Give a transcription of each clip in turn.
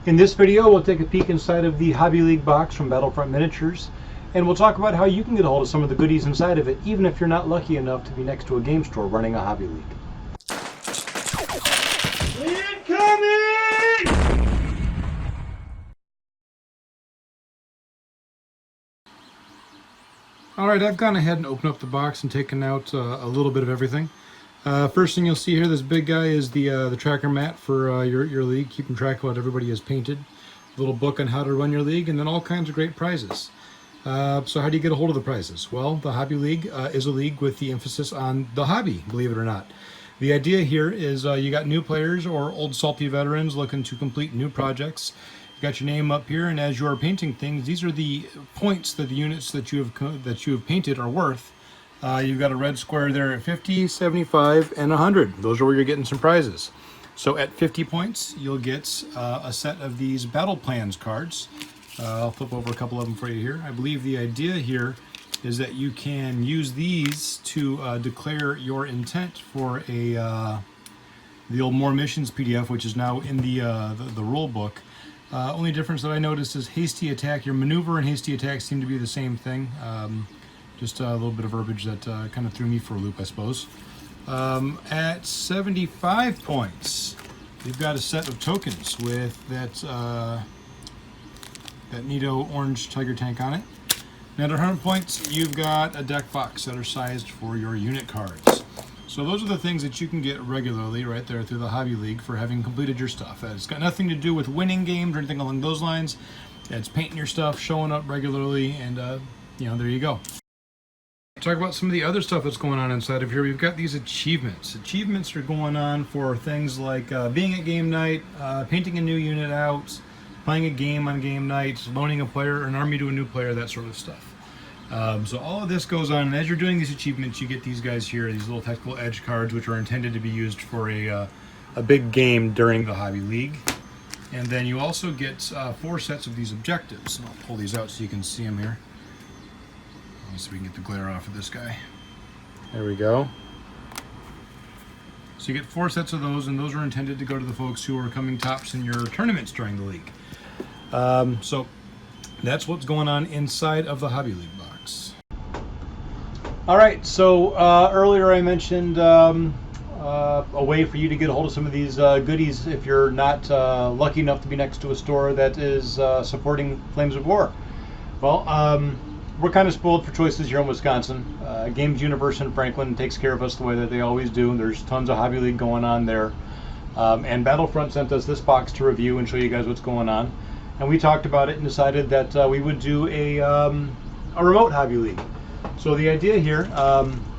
In this video, we'll take a peek inside of the Hobby League box from Battlefront Miniatures, and we'll talk about how you can get a hold of some of the goodies inside of it, even if you're not lucky enough to be next to a game store running a Hobby League. Incoming! Alright, I've gone ahead and opened up the box and taken out a little bit of everything. First thing you'll see here, this big guy is the tracker mat for your league, keeping track of what everybody has painted. A little book on how to run your league, and then all kinds of great prizes. So how do you get a hold of the prizes? Well, the Hobby League is a league with the emphasis on the hobby, believe it or not. The idea here is you got new players or old salty veterans looking to complete new projects. You got your name up here, and as you are painting things, these are the points that the units that you have painted are worth. You've got a red square there at 50, 75, and 100. Those are where you're getting some prizes. So at 50 points, you'll get a set of these battle plans cards. I'll flip over a couple of them for you here. I believe the idea here is that you can use these to declare your intent for the old More Missions PDF, which is now in the rule book. Only difference that I noticed is hasty attack. Your maneuver and hasty attack seem to be the same thing. Just a little bit of verbiage that kind of threw me for a loop, I suppose. At 75 points, you've got a set of tokens with that neato orange tiger tank on it. And at 100 points, you've got a deck box that are sized for your unit cards. So those are the things that you can get regularly right there through the Hobby League for having completed your stuff. It's got nothing to do with winning games or anything along those lines. It's painting your stuff, showing up regularly, and you know, there you go. Talk about some of the other stuff that's going on inside of here. We've got these achievements. Achievements are going on for things like being at game night, painting a new unit out, playing a game on game night, loaning a player or an army to a new player, that sort of stuff. So all of this goes on, and as you're doing these achievements, you get these guys here, these little tactical edge cards, which are intended to be used for a big game during the Hobby League. And then you also get 4 sets of these objectives. And I'll pull these out so you can see them here. Let's see if we can get the glare off of this guy. There we go. So you get 4 sets of those, and those are intended to go to the folks who are coming tops in your tournaments during the league. So that's what's going on inside of the Hobby League box. All right, so earlier I mentioned a way for you to get a hold of some of these goodies if you're not lucky enough to be next to a store that is supporting Flames of War. Well, we're kind of spoiled for choices here in Wisconsin. Games Universe in Franklin takes care of us the way that they always do. There's tons of Hobby League going on there. And Battlefront sent us this box to review and show you guys what's going on. And we talked about it and decided that we would do a remote Hobby League. So the idea here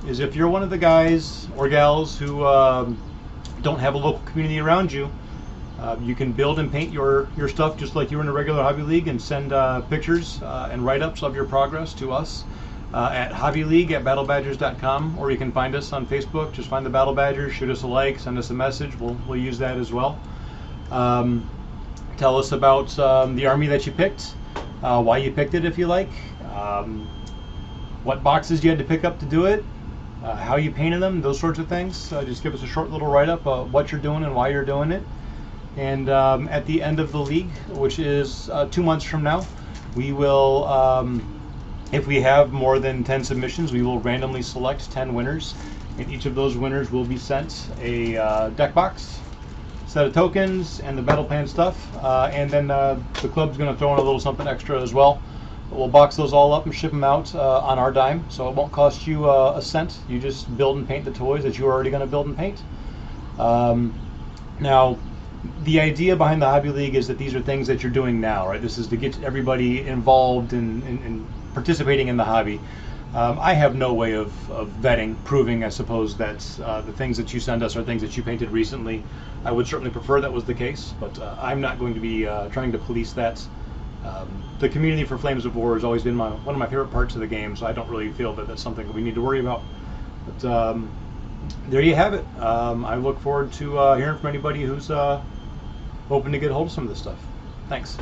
is if you're one of the guys or gals who don't have a local community around you, you can build and paint your stuff just like you were in a regular Hobby League and send pictures and write-ups of your progress to us at hobbyleague@battlebadgers.com, or you can find us on Facebook. Just find the Battle Badgers, shoot us a like, send us a message. We'll use that as well. Tell us about the army that you picked, why you picked it if you like, what boxes you had to pick up to do it, how you painted them, those sorts of things. Just give us a short little write-up of what you're doing and why you're doing it. And at the end of the league, which is 2 months from now, we will, if we have more than 10 submissions, we will randomly select 10 winners. And each of those winners will be sent a deck box, set of tokens, and the battle plan stuff. And then the club's going to throw in a little something extra as well. We'll box those all up and ship them out on our dime, so it won't cost you a cent. You just build and paint the toys that you're already going to build and paint. Now, the idea behind the Hobby League is that these are things that you're doing now, right? This is to get everybody involved in participating in the hobby. I have no way of vetting, proving, I suppose, that the things that you send us are things that you painted recently. I would certainly prefer that was the case, but I'm not going to be trying to police that. The community for Flames of War has always been one of my favorite parts of the game, so I don't really feel that that's something that we need to worry about. But there you have it. I look forward to hearing from anybody who's hoping to get a hold of some of this stuff. Thanks.